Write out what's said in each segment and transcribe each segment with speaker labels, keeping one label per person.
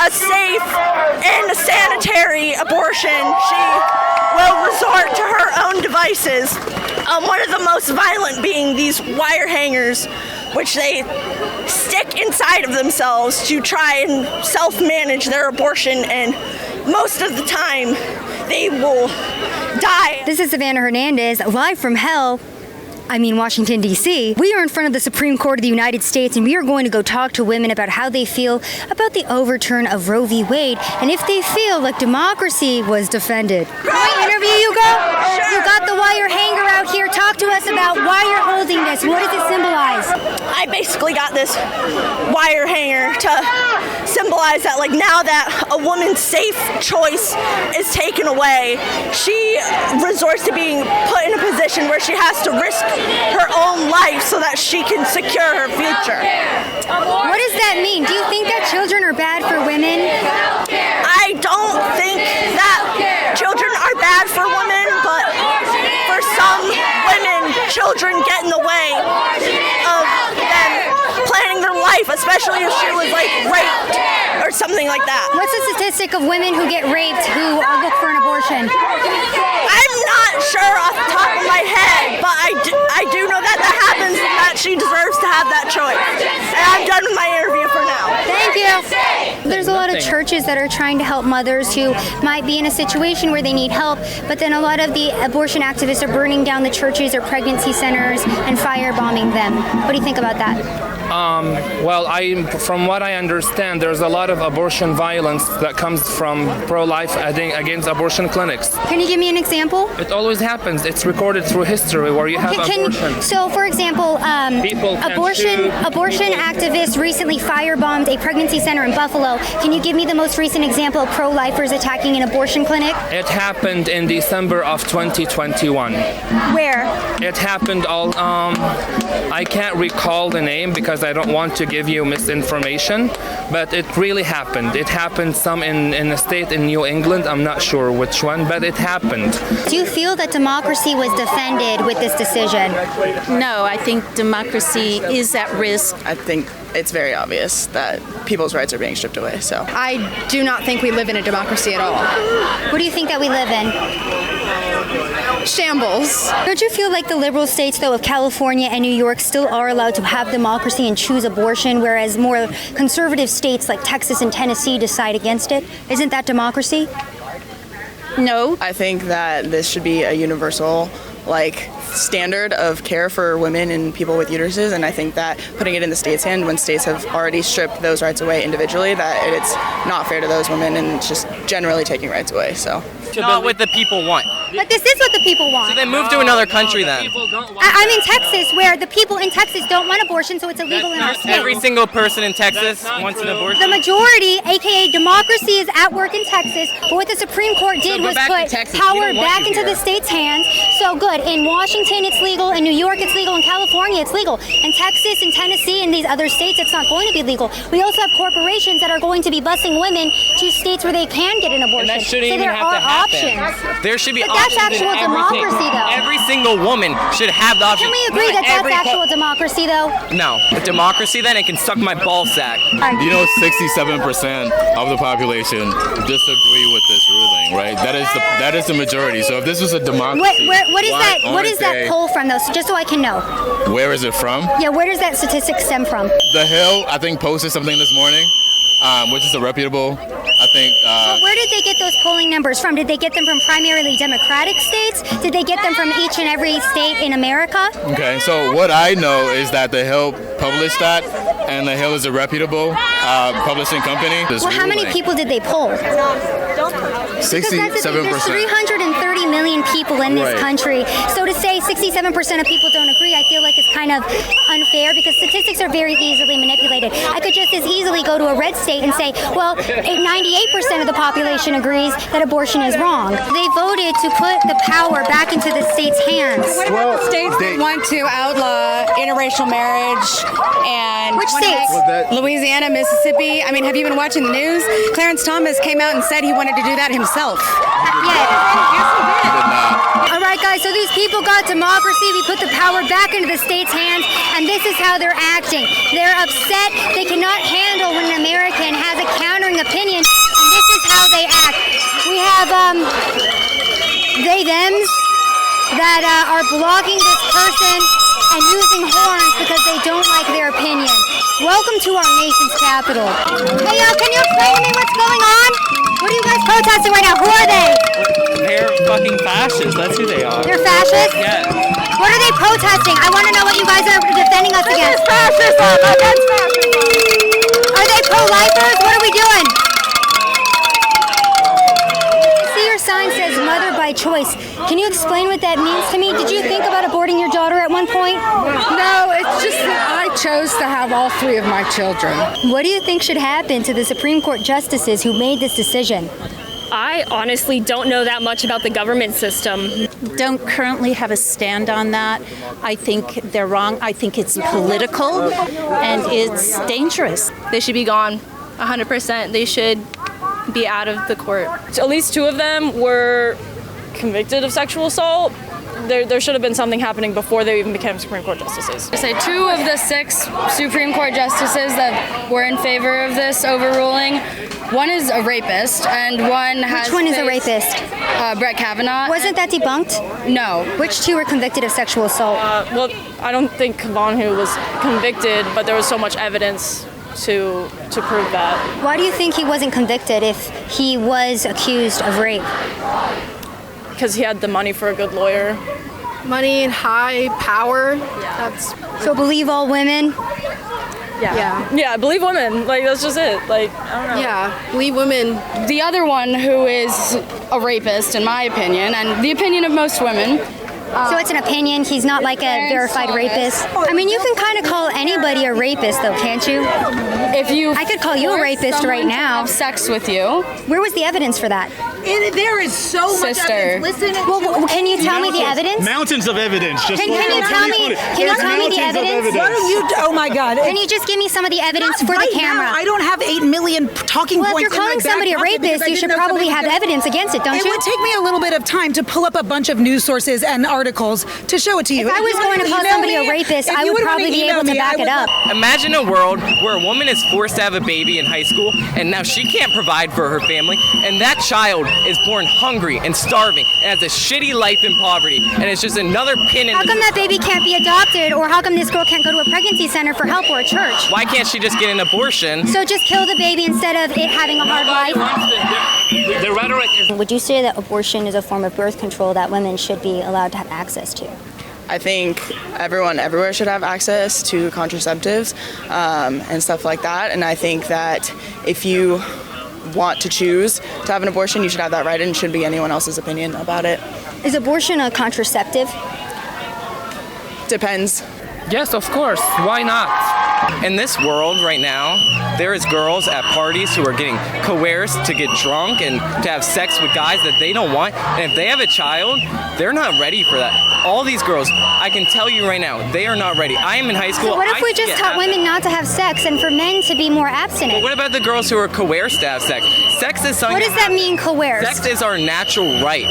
Speaker 1: a safe and sanitary abortion, she will resort to her own devices. One of the most violent being these wire hangers, which they stick inside of themselves to try and self-manage their abortion, and most of the time they will die.
Speaker 2: This is Savannah Hernandez, live from Washington, D.C. We are in front of the Supreme Court of the United States, and we are going to go talk to women about how they feel about the overturn of Roe v. Wade, and if they feel like democracy was defended. Can I interview you,
Speaker 1: Sure.
Speaker 2: You got the wire hanger out here. Talk to us about why you're holding this. What does it symbolize?
Speaker 1: I basically got this wire hanger to symbolize that, like, now that a woman's safe choice is taken away, she resorts to being put in a position where she has to risk her own life so that she can secure her future.
Speaker 2: What does that mean? Do you think that children are bad for women?
Speaker 1: I don't think that children are bad for women, but for some women, children get in the way of them planning their life, especially if she was, like, raped or something like that.
Speaker 2: What's the statistic of women who get raped who look for an abortion?
Speaker 1: I'm not sure off the top of my head, but I do know that happens and that she deserves to have that choice. And I'm done with my interview for now.
Speaker 2: Thank you. There's a lot of churches that are trying to help mothers who might be in a situation where they need help, but then a lot of the abortion activists are burning down the churches or pregnancy centers and firebombing them. What do you think about that?
Speaker 3: From what I understand, there's a lot of abortion violence that comes from pro-life against abortion clinics.
Speaker 2: Can you give me an example?
Speaker 3: It always happens. It's recorded through history where you have abortion.
Speaker 2: So, for example, abortion activists recently firebombed a pregnancy center in Buffalo. Can you give me the most recent example of pro-lifers attacking an abortion clinic?
Speaker 3: It happened in December of 2021.
Speaker 2: Where?
Speaker 3: It happened I can't recall the name because I don't want to give you misinformation, but it really happened. It happened some in a state in New England. I'm not sure which one, but it happened.
Speaker 2: Do you feel that democracy was defended with this decision?
Speaker 4: No, I think democracy is at risk.
Speaker 5: I think it's very obvious that people's rights are being stripped away. So
Speaker 6: I do not think we live in a democracy at all.
Speaker 2: What do you think that we live in?
Speaker 6: Shambles.
Speaker 2: Don't you feel like the liberal states, though, of California and New York still are allowed to have democracy and choose abortion, whereas more conservative states like Texas and Tennessee decide against it? Isn't that democracy?
Speaker 4: No.
Speaker 5: I think that this should be a universal, standard of care for women and people with uteruses, and I think that putting it in the state's hand when states have already stripped those rights away individually, that it's not fair to those women and it's just generally taking rights away. So
Speaker 7: not what the people want.
Speaker 2: But this is what the people want.
Speaker 7: So then move to another country then.
Speaker 2: I'm in Texas, where the people in Texas don't want abortion, so it's illegal in our state.
Speaker 7: Every single person in Texas wants an abortion.
Speaker 2: The majority, aka democracy, is at work in Texas, but what the Supreme Court did was put power back into the state's hands. So good. In Washington, it's legal. In New York, it's legal. In California, it's legal. In Texas and Tennessee and these other states, it's not going to be legal. We also have corporations that are going to be busing women to states where they can get an abortion.
Speaker 7: And that shouldn't
Speaker 2: so
Speaker 7: even
Speaker 2: there
Speaker 7: have to
Speaker 2: are
Speaker 7: happen.
Speaker 2: options.
Speaker 7: There should be
Speaker 2: But that's
Speaker 7: options
Speaker 2: actual
Speaker 7: in everything.
Speaker 2: democracy, though.
Speaker 7: Every single woman should have the option.
Speaker 2: Can we agree that that's actual democracy, though?
Speaker 7: No. Democracy, then it can suck my ball sack.
Speaker 8: 67% of the population disagree with this ruling, right? That is the majority. So if this was a democracy,
Speaker 2: what is that poll from, though? So just so I can know.
Speaker 8: Where is it from?
Speaker 2: Yeah, where does that statistic stem from?
Speaker 8: The Hill, I think, posted something this morning, which is a reputable, I think.
Speaker 2: But where did they get those polling numbers from? Did they get them from primarily Democratic states? Did they get them from each and every state in America?
Speaker 8: Okay, so what I know is that the Hill published that, and the Hill is a reputable publishing company.
Speaker 2: Well, how many people did they poll?
Speaker 8: 67%.
Speaker 2: There's 330 million people in this country. So to say 67% of people don't agree, I feel like it's kind of unfair because statistics are very easily manipulated. I could just as easily go to a red state and say, well, 98% of the population agrees that abortion is wrong. They voted to put the power back into the state's hands.
Speaker 6: What about the states that want to outlaw interracial marriage? And
Speaker 2: which states?
Speaker 6: Louisiana, Mississippi. I mean, have you been watching the news? Clarence Thomas came out and said he wanted to do that himself.
Speaker 2: Yeah.
Speaker 8: did not.
Speaker 2: All right, guys, so these people got democracy. We put the power back into the state's hands, and this is how they're acting. They're upset. They cannot handle when an American has a countering opinion, and this is how they act. We have they-thems that are blocking this person and using horns because they don't like their opinion. Welcome to our nation's capital. Hey, can you explain to me what's going on? What are you guys protesting right now? Who are they?
Speaker 7: They're fucking fascists. That's who they are.
Speaker 2: They're fascists?
Speaker 7: Yeah.
Speaker 2: What are they protesting? I want to know what you guys are defending us against.
Speaker 1: Fascism against fascism.
Speaker 2: Are they pro-lifers? What are we doing? I see your sign says mother by choice. Can you explain what that means to me? Did you think about aborting your daughter at one point?
Speaker 6: No, it's just that I chose to have all 3 of my children.
Speaker 2: What do you think should happen to the Supreme Court justices who made this decision?
Speaker 9: I honestly don't know that much about the government system.
Speaker 4: Don't currently have a stand on that. I think they're wrong. I think it's political and it's dangerous.
Speaker 10: They should be gone, 100%. They should be out of the court.
Speaker 9: At least 2 of them were convicted of sexual assault. There should have been something happening before they even became Supreme Court justices.
Speaker 11: I say 2 of the 6 Supreme Court justices that were in favor of this overruling, one is a rapist and one has...
Speaker 2: Which one is a rapist?
Speaker 11: Brett Kavanaugh.
Speaker 2: Wasn't that debunked?
Speaker 11: No.
Speaker 2: Which 2 were convicted of sexual assault?
Speaker 9: Well, I don't think Kavanaugh was convicted, but there was so much evidence to prove that.
Speaker 2: Why do you think he wasn't convicted if he was accused of rape?
Speaker 9: Because he had the money for a good lawyer.
Speaker 10: Money and high power.
Speaker 2: So believe all women?
Speaker 9: Yeah, believe women. Like, that's just it. Like, I don't know.
Speaker 10: Yeah, believe women.
Speaker 11: The other one, who is a rapist, in my opinion, and the opinion of most women.
Speaker 2: So it's an opinion. He's not like a verified rapist. I mean, you can kind of call anybody a rapist, though, can't you?
Speaker 11: If you...
Speaker 2: I could call you a rapist right now.
Speaker 11: Have sex with you.
Speaker 2: Where was the evidence for that?
Speaker 6: There is so much evidence. Listen.
Speaker 2: Well, can you tell me the evidence?
Speaker 12: Mountains of evidence. Just
Speaker 2: Can you tell me the evidence?
Speaker 6: Why don't you? Oh my God!
Speaker 2: Can you just give me some of the evidence for the camera?
Speaker 6: Now, I don't have 8 million talking
Speaker 2: Well,
Speaker 6: points.
Speaker 2: if you're calling somebody a rapist, you should probably have evidence against it, don't you?
Speaker 6: It would take me a little bit of time to pull up a bunch of news sources and articles to show it to you.
Speaker 2: If I was going to call somebody a rapist, I would probably be able to back it up.
Speaker 7: Imagine a world where a woman is forced to have a baby in high school, and now she can't provide for her family, and that child is born hungry and starving and has a shitty life in poverty, and it's just another pin in
Speaker 2: How come that baby can't be adopted, or how come this girl can't go to a pregnancy center for help or a church?
Speaker 7: Why can't she just get an abortion?
Speaker 2: So just kill the baby instead of it having a hard life?
Speaker 3: The rhetoric is...
Speaker 2: Would you say that abortion is a form of birth control that women should be allowed to have access to?
Speaker 5: I think everyone everywhere should have access to contraceptives and stuff like that. And I think that if you want to choose to have an abortion, you should have that right, and it shouldn't be anyone else's opinion about it.
Speaker 2: Is abortion a contraceptive?
Speaker 5: Depends.
Speaker 3: Yes, of course. Why not?
Speaker 7: In this world right now, there is girls at parties who are getting coerced to get drunk and to have sex with guys that they don't want. And if they have a child, they're not ready for that. All these girls, I can tell you right now, they are not ready. I am in high school.
Speaker 2: So what if we just taught women not to have sex and for men to be more abstinent?
Speaker 7: But what about the girls who are coerced to have sex? Sex is something...
Speaker 2: What does that mean, coerced?
Speaker 7: Sex is our natural right.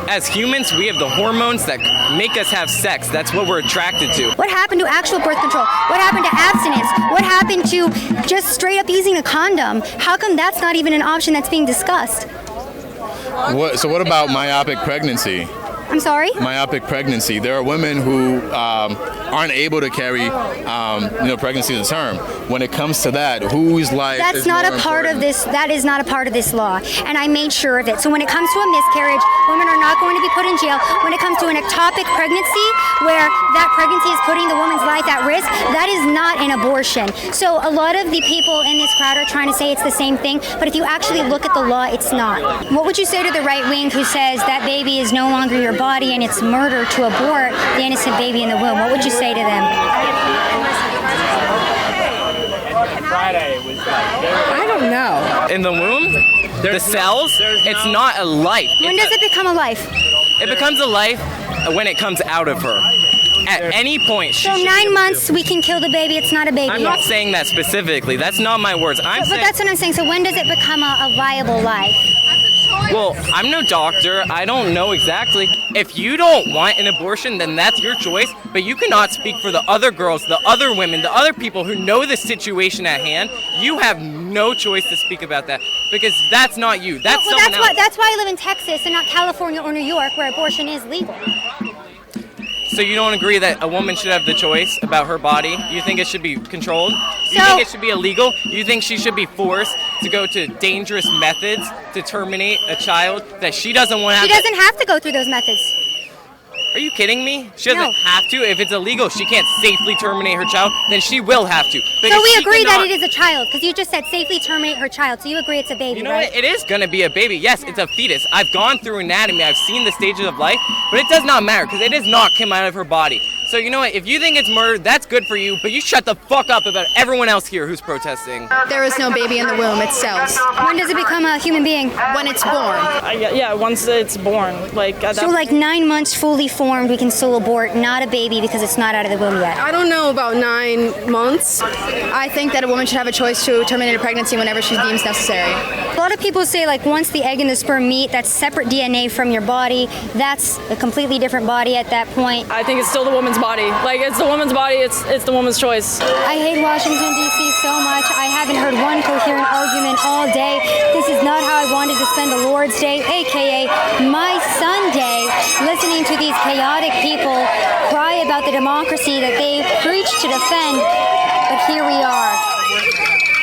Speaker 7: As humans, we have the hormones that make us have sex. That's what we're attracted to.
Speaker 2: What happened to actual birth control? What happened to abstinence? What happened to just straight up using a condom? How come that's not even an option that's being discussed?
Speaker 8: So what about myopic pregnancy?
Speaker 2: I'm sorry?
Speaker 8: Myopic pregnancy. There are women who aren't able to carry, pregnancy to term. When it comes to that, whose life
Speaker 2: That's
Speaker 8: is
Speaker 2: not
Speaker 8: more
Speaker 2: a part
Speaker 8: important?
Speaker 2: of this. That is not a part of this law, and I made sure of it. So when it comes to a miscarriage, women are not going to be put in jail. When it comes to an ectopic pregnancy, where that pregnancy is putting the woman's life at risk, that is not an abortion. So a lot of the people in this crowd are trying to say it's the same thing, but if you actually look at the law, it's not. What would you say to the right wing who says that baby is no longer your body and it's murder to abort the innocent baby in the womb? What would you say to them?
Speaker 6: I don't know.
Speaker 7: In the womb, the cells, it's not a life.
Speaker 2: When does it become a life?
Speaker 7: It becomes a life when it comes out of her. At any point,
Speaker 2: So 9 months we can kill the baby, it's not a baby
Speaker 7: I'm
Speaker 2: yet.
Speaker 7: not saying that specifically. That's not my words.
Speaker 2: But that's what I'm saying. So when does it become a viable life?
Speaker 7: Well, I'm no doctor. I don't know exactly. If you don't want an abortion, then that's your choice. But you cannot speak for the other girls, the other women, the other people who know the situation at hand. You have no choice to speak about that because that's not you. That's someone else.
Speaker 2: That's why I live in Texas and not California or New York, where abortion is legal.
Speaker 7: So you don't agree that a woman should have the choice about her body? You think it should be controlled? You think it should be illegal? You think she should be forced to go to dangerous methods to terminate a child that she doesn't want to have?
Speaker 2: She doesn't have to go through those methods.
Speaker 7: Are you kidding me? She doesn't have to. If it's illegal, she can't safely terminate her child, then she will have to.
Speaker 2: So we agree that it is a child, because you just said safely terminate her child, so you agree it's a baby,
Speaker 7: You know
Speaker 2: right?
Speaker 7: what? It is going to be a baby. Yes, it's a fetus. I've gone through anatomy. I've seen the stages of life, but it does not matter because it does not come out of her body. So you know what? If you think it's murder, that's good for you, but you shut the fuck up about everyone else here who's protesting.
Speaker 6: There is no baby in the womb. It cells.
Speaker 2: When does it become a human being?
Speaker 6: When it's born.
Speaker 9: Yeah, once it's born.
Speaker 2: So like 9 months fully formed, we can still abort, not a baby because it's not out of the womb yet.
Speaker 6: I don't know about 9 months. I think that a woman should have a choice to terminate a pregnancy whenever she deems necessary.
Speaker 2: A lot of people say like once the egg and the sperm meet, that's separate DNA from your body. That's a completely different body at that point.
Speaker 9: I think it's still the woman's body. Like, it's the woman's body, it's the woman's choice.
Speaker 2: I hate Washington, D.C. so much. I haven't heard one coherent argument all day. This is not how I wanted to spend the Lord's Day, a.k.a. my Sunday, listening to these chaotic people cry about the democracy that they preach to defend. But here we are.